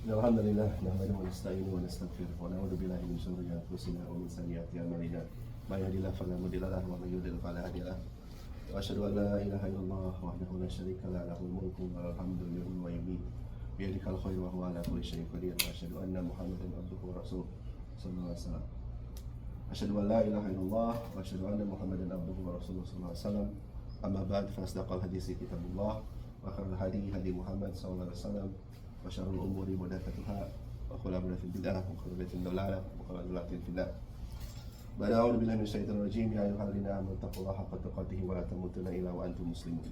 الحمد لله نحمده ونستعينه ونستغفره ونعوذ بالله من شرور انفسنا ومن سيئات اعمالنا ما يهد الله فلا مضل له ومن يضلل فلا هادي له واشهد ان لا اله الا الله وحده لا شريك له له الملك وله الحمد يحيي ويميت بيدك الخير وهو على كل شيء قدير واشهد ان محمدا عبده ورسوله صلى الله عليه وسلم أشهد أن لا إله إلا الله وأشهد أن محمدا عبده ورسوله صلى الله عليه وسلم أما بعد فأصدق الحديث كتاب الله وخير الهدي هدي محمد صلى الله عليه وسلم وشر الأمور محدثاتها وكل محدثة بدعة وكل بدعة ضلالة وكل ضلالة في النار. بعد أعوذ بالله من الشيطان الرجيم يا أيها الذين آمنوا اتقوا الله حق تقاته ولا تموتن إلا وأنتم مسلمون.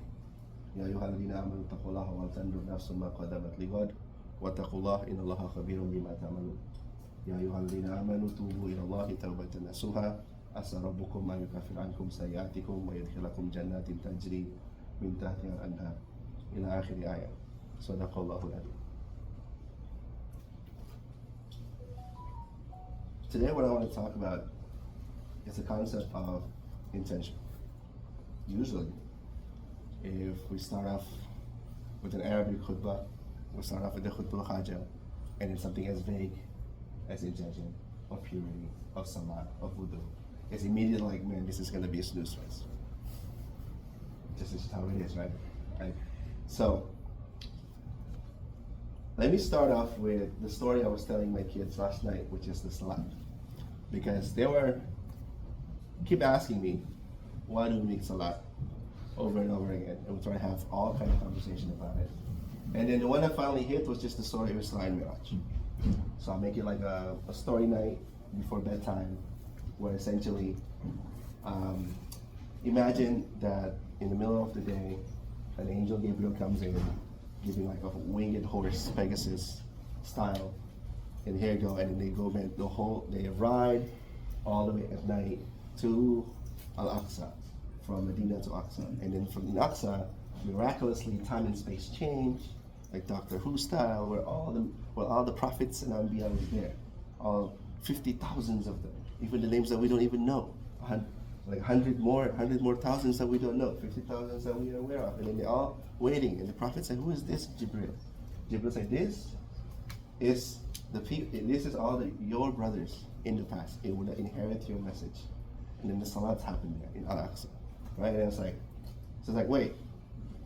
يا أيها الذين آمنوا اتقوا الله ولتنظر نفس ما قدمت لغد واتقوا الله إن الله خبير بما تعملون. يا أيها الذين آمنوا توبوا إلى الله توبة نصوحا عسى ربكم أن يكفر عنكم سيئاتكم ويدخلكم جنات تجري من تحتها الأنهار إلى آخر آية. صدق الله العظيم. Today what I want to talk about is the concept of intention. Usually, if we start off with an Arabic khutbah, we start off with the khutbah al-hajjah, and it's something as vague as intention, of purity, of salah, of wudu. It's immediately like, man, this is going to be a snooze fest. This is how it is, right? So, let me start off with the story I was telling my kids last night, which is the salah. Because they keep asking me, why do we make salah over and over again? And we try to have all kind of conversation about it. And then the one that finally hit was just the story of Isra and Miraj. So I'll make it like a story night before bedtime, where essentially, imagine that in the middle of the day, an angel Gabriel comes in, giving like a winged horse, Pegasus style, and here you go, and then they go man, they ride all the way at night to Al-Aqsa, from Medina to Aqsa, and then from Aqsa, miraculously time and space change, like Doctor Who style, where all the prophets and Anbiya was there, all 50,000s of them, even the names that we don't even know, like 100 more thousands that we don't know, 50,000s that we are aware of, and then they're all waiting, and the prophet said, "Who is this, Jibril?" Jibril said, "This is all your brothers in the past. It will inherit your message." And then the salats happened there in Al-Aqsa, right? And it's like, wait.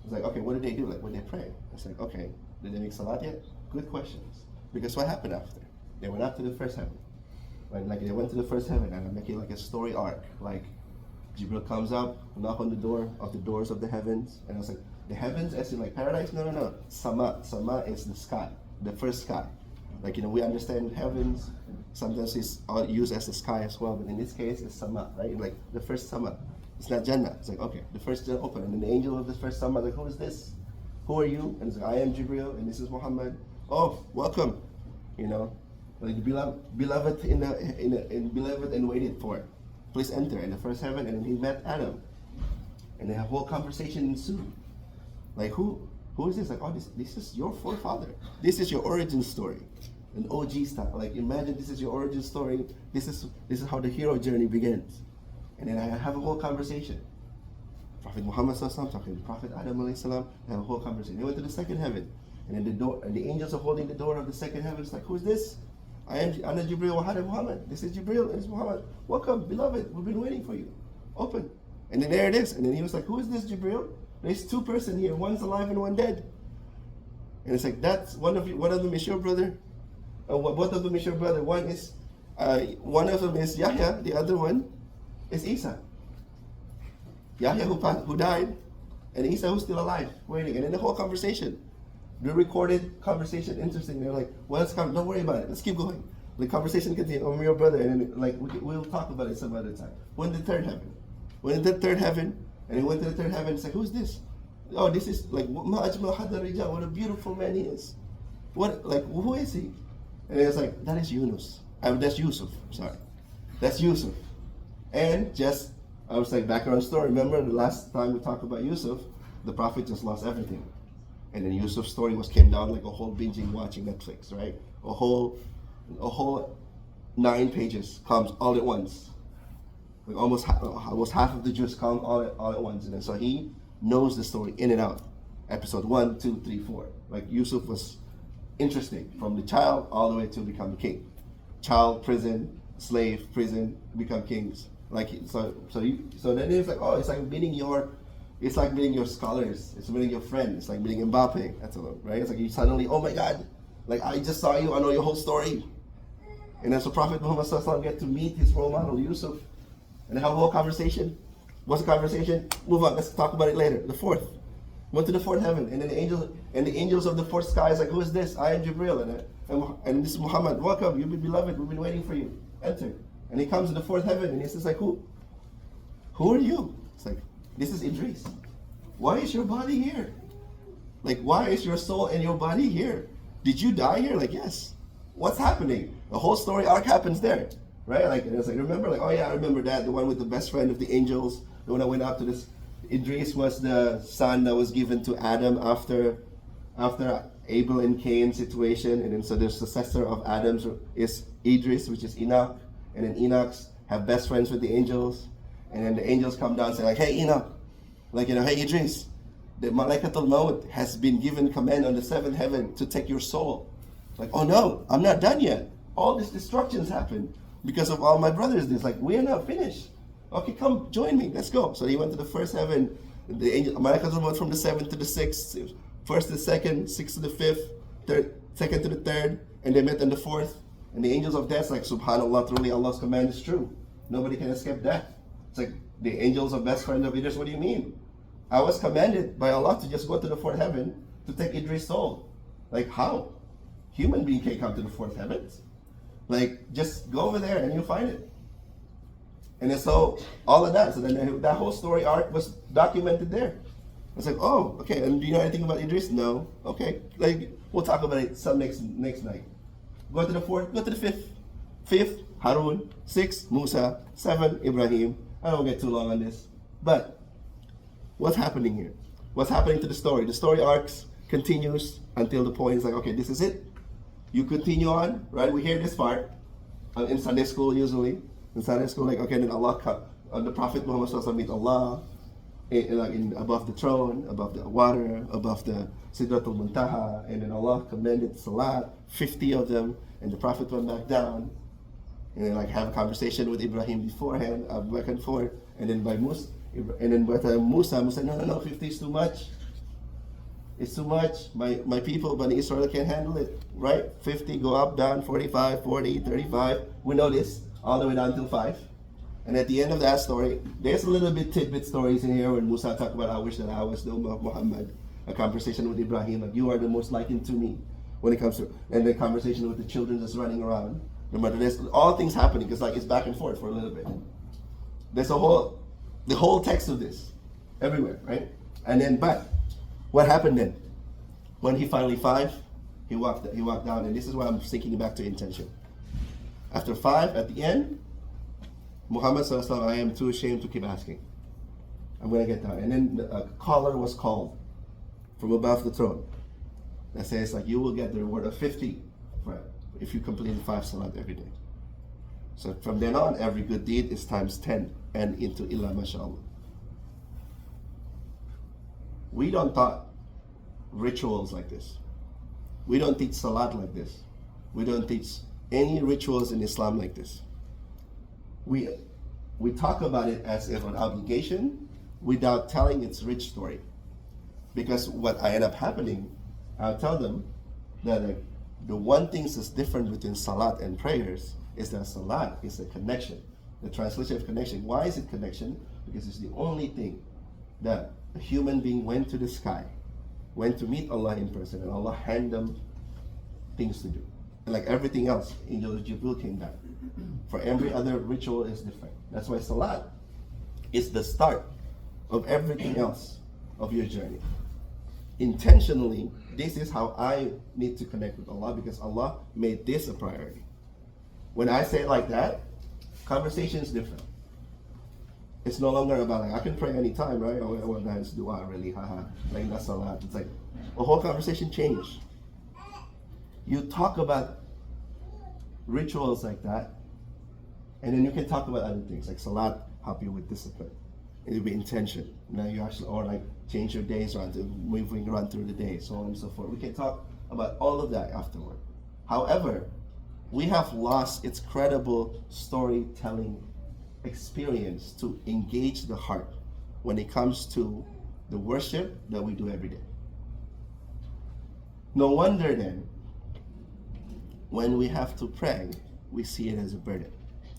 It's like, okay, what did they do? Like, what did they pray? It's like, okay, did they make salat yet? Good questions. Because what happened after? They went up to the first heaven, right? Like they went to the first heaven, and I'm making like a story arc. Like Jibril comes up, knock on the doors of the heavens, and I was like, the heavens as in like paradise? No. Sama is the sky, the first sky. Like, we understand heavens, sometimes it's used as the sky as well, but in this case, it's sama, right? Like, the first sama. It's not Jannah. It's like, okay, the first Jannah open, and then the angel of the first sama, like, who is this? Who are you? And it's like, I am Jibril, and this is Muhammad. Oh, welcome. Like, beloved beloved and waited for. Please enter in the first heaven, and then he met Adam. And then a whole conversation ensued. Like, who is this? Like, oh, this is your forefather. This is your origin story. An OG style. Like, imagine this is your origin story. This is how the hero journey begins. And then I have a whole conversation. Prophet Muhammad sallallahu talking to Prophet Adam alayhi salam. I have a whole conversation. They went to the second heaven. And then the angels are holding the door of the second heaven. It's like, who is this? I am Ana Jibril wa Hada Muhammad. This is Jibril and it's Muhammad. Welcome, beloved. We've been waiting for you. Open. And then there it is. And then he was like, who is this Jibril? There's two persons here. One's alive and one dead. And it's like, that's one of them is your brother. Both of them is your brother. One of them is Yahya. The other one is Isa. Yahya who died, and Isa who's still alive, waiting. And then the whole conversation, the recorded conversation, interesting. They're like, well, don't worry about it. Let's keep going. The conversation continued. I'm your brother, and then like we'll talk about it some other time. When the third heaven, and he went to the third heaven. It's like, who's this? Oh, this is like what a beautiful man he is. Who is he? And it's like, that is Yunus. That's Yusuf. Sorry, that's Yusuf. And I was like, background story. Remember the last time we talked about Yusuf, the prophet just lost everything, and then Yusuf's story came down like a whole binging watching Netflix, right? A whole 9 pages comes all at once. Like almost half of the Jews come all at once, and then so he knows the story in and out. Episode 1, 2, 3, 4. Like Yusuf was interesting. From the child all the way to become the king. Child, prison, slave, prison, become kings. Like so then it's like, oh, it's like meeting your scholars, it's meeting your friends, it's like meeting Mbappe. That's all, right? It's like you suddenly, oh my God, like I just saw you, I know your whole story. And as the Prophet Muhammad Sallallahu get to meet his role model Yusuf and have a whole conversation. What's the conversation? Move on, let's talk about it later. The fourth. Went to the fourth heaven, and then the angels of the fourth sky is like, who is this? I am Jibril, and this is Muhammad. Welcome, you've been beloved. We've been waiting for you. Enter. And he comes to the fourth heaven, and he says like, who are you? It's like, this is Idris. Why is your body here? Like, why is your soul and your body here? Did you die here? Like, yes. What's happening? The whole story arc happens there, right? Like, and it's like, remember, like, oh yeah, I remember that, the one with the best friend of the angels, the one that went out to this. Idris was the son that was given to Adam after Abel and Cain situation, and then so the successor of Adam's is Idris, which is Enoch, and then Enoch's have best friends with the angels, and then the angels come down and say like, hey Enoch, like, you know, hey Idris, the Malaikatul Maut has been given command on the seventh heaven to take your soul. Like, oh no, I'm not done yet. All these destructions happen because of all my brothers. It's like, we're not finished. Okay, come join me. Let's go. So he went to the first heaven. The angel Malaikatul Maut from the seventh to the sixth, first to the second, sixth to the fifth, second to the third, and they met on the fourth. And the angels of death, like, subhanallah, truly Allah's command is true. Nobody can escape death. It's like the angels of best friend of Idris. What do you mean? I was commanded by Allah to just go to the fourth heaven to take Idris' soul. Like, how? Human being can't come to the fourth heavens. Like, just go over there and you'll find it. And then so all of that. So then that whole story arc was documented there. It's like, oh, okay. And do you know anything about Idris? No. Okay. Like, we'll talk about it some next night. Go to the fourth. Go to the fifth. Fifth, Harun. Sixth, Musa. Seven, Ibrahim. I don't get too long on this. But what's happening here? What's happening to the story? The story arcs continues until the point is like, okay, this is it. You continue on, right? We hear this part in Sunday school usually. In Sunday school, like, okay, then Allah, the Prophet Muhammad Sallallahu meet Allah above the throne, above the water, above the Sidratul Muntaha, and then Allah commanded Salat, 50 of them, and the Prophet went back down, and then like have a conversation with Ibrahim beforehand, back and forth, and then by Musa, Musa said, no, 50 is too much. It's too much. My people, Bani Israel, can't handle it, right? 50, go up, down, 45, 40, 35. We know this, all the way down till 5. And at the end of that story, there's a little bit tidbit stories in here when Musa talked about, I wish that I was the Ummah of Muhammad. A conversation with Ibrahim, like, you are the most likened to me when it comes to, and the conversation with the children just running around. Remember, there's all things happening, because like it's back and forth for a little bit. There's the whole text of this, everywhere, right? And then, but what happened then? When he finally 5, he walked down, and this is why I'm thinking back to intention. After 5, at the end, Muhammad Sallallahu, I am too ashamed to keep asking. I'm going to get down. And then a caller was called from above the throne that says, like, you will get the reward of 50 if you complete 5 salat every day. So from then on, every good deed is times 10 and into illa mashallah. We don't taught rituals like this. We don't teach salat like this. We don't teach any rituals in Islam like this. We talk about it as if an obligation without telling its rich story. Because what I end up happening, I'll tell them that the one thing that's different between salat and prayers is that salat is a connection. The translation of connection. Why is it connection? Because it's the only thing that a human being went to the sky, went to meet Allah in person, and Allah handed them things to do. And like everything else, Angel Jibril came down. For every other ritual is different. That's why salat is the start of everything else of your journey. Intentionally, this is how I need to connect with Allah, because Allah made this a priority. When I say it like that, conversation is different. It's no longer about like, I can pray anytime, right? Oh, well, that's dua, really, haha. Like, that's salat. It's like, the whole conversation changed. You talk about rituals like that, and then you can talk about other things, like salat help you with discipline. It'll be intention. Now you actually, or like change your days around, moving around through the day, so on and so forth. We can talk about all of that afterward. However, we have lost its credible storytelling experience to engage the heart when it comes to the worship that we do every day. No wonder then, when we have to pray, we see it as a burden.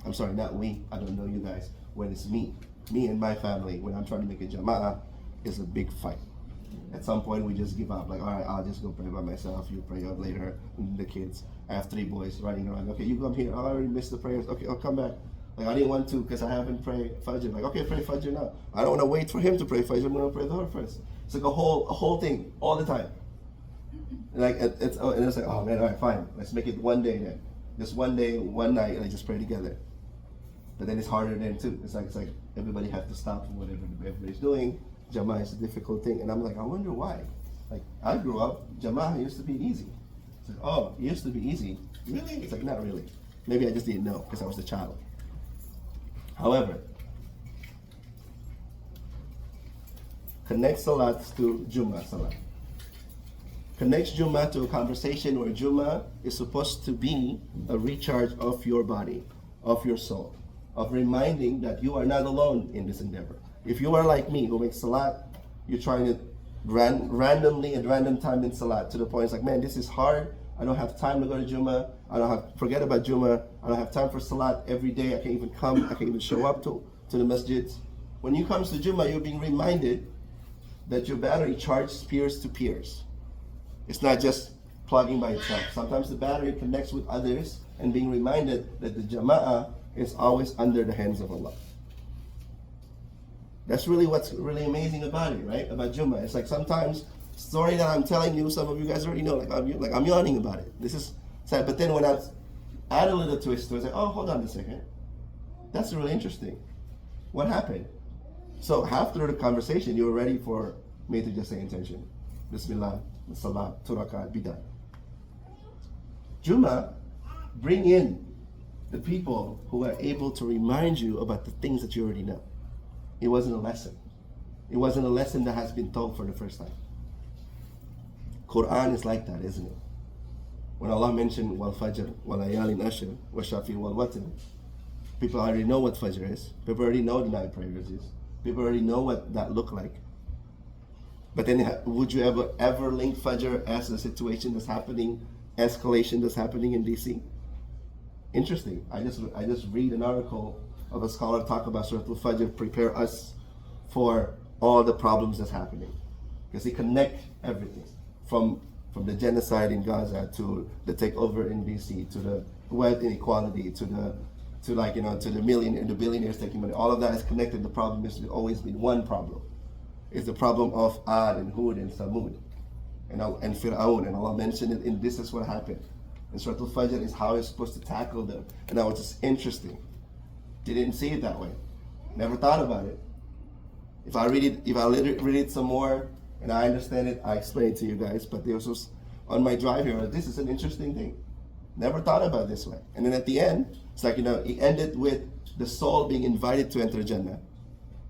I'm sorry, not we, I don't know you guys. When it's me and my family, when I'm trying to make a jama'ah, it's a big fight. At some point, we just give up. Like, all right, I'll just go pray by myself. You pray out later. And the kids. I have 3 boys running around. Okay, you come here. Oh, I already missed the prayers. Okay, I'll come back. Like, I didn't want to because I haven't prayed Fajr. Like, okay, pray Fajr now. I don't want to wait for him to pray Fajr. I'm going to pray Dhuhr first. It's like a whole thing all the time. Like, it's like, oh man, all right, fine. Let's make it one day then. Just one day, one night, and I just pray together. But then it's harder then too. It's like everybody has to stop from whatever everybody's doing. Jama'ah is a difficult thing, and I'm like, I wonder why. Like, I grew up, Jama'ah used to be easy. It's like, oh, it used to be easy. Really? It's like, not really. Maybe I just didn't know because I was a child. However, connect Salat to Jummah Salat. Connects Jummah to a conversation where Jummah is supposed to be a recharge of your body, of your soul, of reminding that you are not alone in this endeavor. If you are like me, who makes Salat, you're trying to randomly at random time in Salat to the point it's like, man, this is hard. I don't have time to go to Jummah. Forget about Jummah. I don't have time for Salat every day. I can't even come. I can't even show up to the masjids. When you come to Jummah, you're being reminded that your battery charges peers to peers. It's not just plugging by itself. Sometimes the battery connects with others and being reminded that the Jama'ah is always under the hands of Allah. That's really what's really amazing about it, right? About Jummah. It's like sometimes story that I'm telling you, some of you guys already know, like I'm yawning about it. This is sad. But then when I add a little twist to it, it's like, oh, hold on a second. That's really interesting. What happened? So after the conversation, you were ready for me to just say intention. Bismillah, Salah, 2 rakat, be done. Jummah, bring in the people who are able to remind you about the things that you already know. It wasn't a lesson. It wasn't a lesson that has been told for the first time. Quran is like that, isn't it? When Allah mentioned wal fajr, wal layalin ashr, wa shafi wal watr, people already know what fajr is. People already know the night prayers is. People already know what that looked like. But then would you ever link fajr as a situation that's happening, escalation that's happening in DC? Interesting. I just read an article of a scholar talk about Surah Al-Fajr, prepare us for all the problems that's happening. Because they connect everything. From the genocide in Gaza to the takeover in DC, to the wealth inequality, to the billionaires taking money. All of that is connected. The problem has always been one problem. It's the problem of Ad and Hud and Samud and Fir'aun. And Allah mentioned it in this is what happened. And Surah Al-Fajr is how it's supposed to tackle them. And now it's just interesting. Didn't see it that way. Never thought about it. If I read it some more and I understand it, I explain it to you guys. But there was on my drive here, this is an interesting thing. Never thought about it this way. And then at the end, it's like, it ended with the soul being invited to enter Jannah.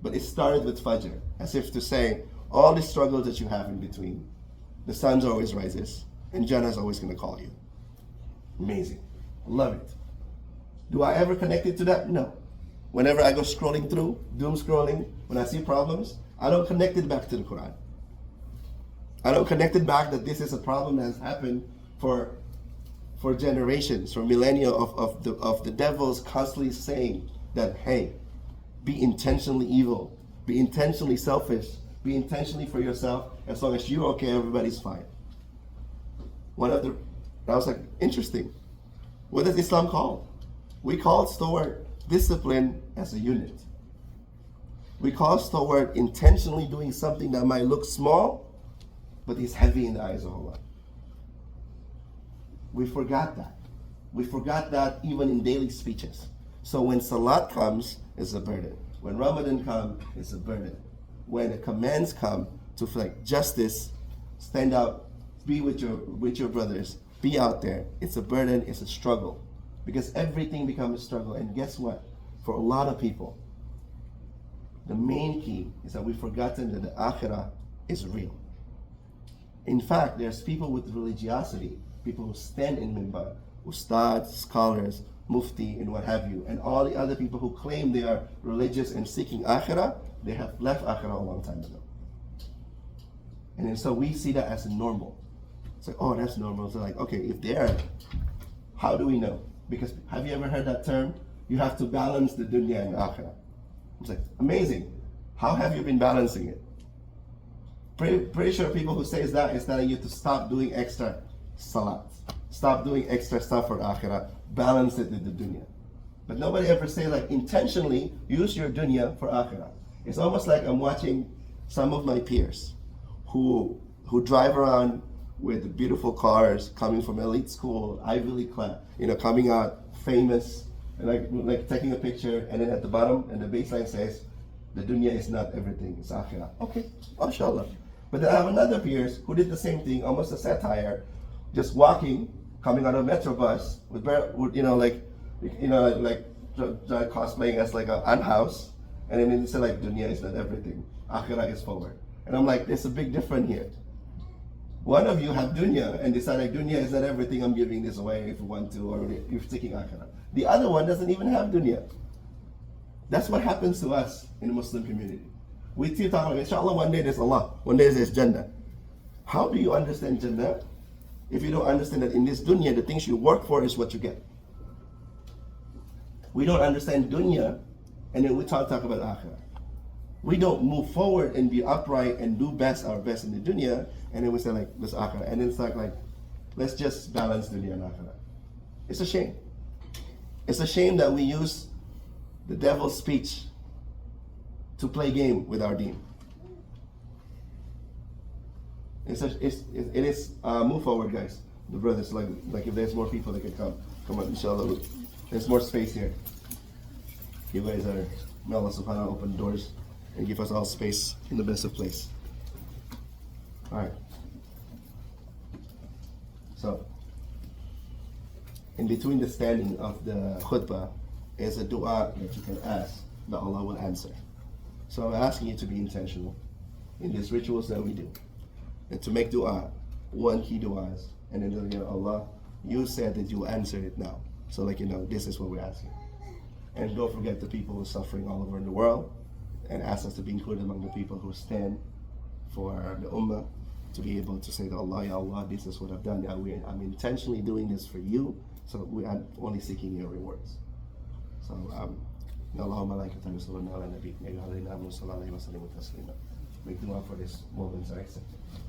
But it started with Fajr, as if to say, all the struggles that you have in between, the sun always rises, and Jannah is always going to call you. Amazing. Love it. Do I ever connect it to that? No. Whenever I go scrolling through, doom scrolling, when I see problems, I don't connect it back to the Quran. I don't connect it back that this is a problem that has happened for generations, for millennia of the devils constantly saying that, hey, be intentionally evil, be intentionally selfish, be intentionally for yourself. As long as you're okay, everybody's fine. I was like, interesting. What does Islam call? We call toward discipline as a unit. We call toward intentionally doing something that might look small, but is heavy in the eyes of Allah. We forgot that. We forgot that even in daily speeches. So when Salat comes, it's a burden. When Ramadan comes, it's a burden. When the commands come to like justice, stand out, be with your brothers, be out there. It's a burden, it's a struggle. Because everything becomes a struggle. And guess what? For a lot of people, the main key is that we've forgotten that the akhirah is real. In fact, there's people with religiosity, people who stand in minbar, ustads, scholars, mufti, and what have you, and all the other people who claim they are religious and seeking akhirah, they have left akhirah a long time ago. And then, so we see that as normal. It's like, oh, that's normal. So like, okay, if they are, how do we know? Because have you ever heard that term? You have to balance the dunya and akhirah. It's like, amazing. How have you been balancing it? Pretty sure people who say that is telling you to stop doing extra salat. Stop doing extra stuff for akhirah. Balance it with the dunya. But nobody ever say like intentionally use your dunya for akhirah. It's almost like I'm watching some of my peers who drive around with beautiful cars, coming from elite school, Ivy League class, coming out famous, and like taking a picture, and then at the bottom and the baseline says, the dunya is not everything, it's akhirah. Okay, mashallah. But then I have another peers who did the same thing, almost a satire, just walking, coming out of a metro bus with cosplaying as like an ant house, and then they say like dunya is not everything, akhirah is forward. And I'm like, there's a big difference here. One of you have dunya and decide like dunya is not everything, I'm giving this away if you want to, or you're seeking akhirah. The other one doesn't even have dunya. That's what happens to us in the Muslim community. We keep talking about, inshallah, one day there's Allah, one day there's Jannah. How do you understand Jannah if you don't understand that in this dunya, the things you work for is what you get? We don't understand dunya, and then we talk about akhirah. We don't move forward and be upright and do our best in the dunya, and then we say like, this akhirah. And then it's like, let's just balance dunya and akhirah. It's a shame. It's a shame that we use the devil's speech to play game with our deen. It is move forward, guys. The brothers, like if there's more people that can come on, inshallah. There's more space here. You guys are, may Allah subhanahu wa ta'ala open doors and give us all space in the best of place. Alright. So, in between the standing of the khutbah is a dua that you can ask that Allah will answer. So I'm asking you to be intentional in these rituals that we do. And to make dua, one key duas, and then Allah, you said that you answer it now. So this is what we're asking. And don't forget the people who are suffering all over in the world, and ask us to be included among the people who stand for the ummah, to be able to say to Allah, Ya Allah, this is what I've done. I'm intentionally doing this for you, so we are only seeking your rewards. So, Allahumma malaikata yusalluna ala nabiyyika ya ayyuhalladhina amanu sallu alayhi wa sallimu taslima. Make dua for this moment, I accept it.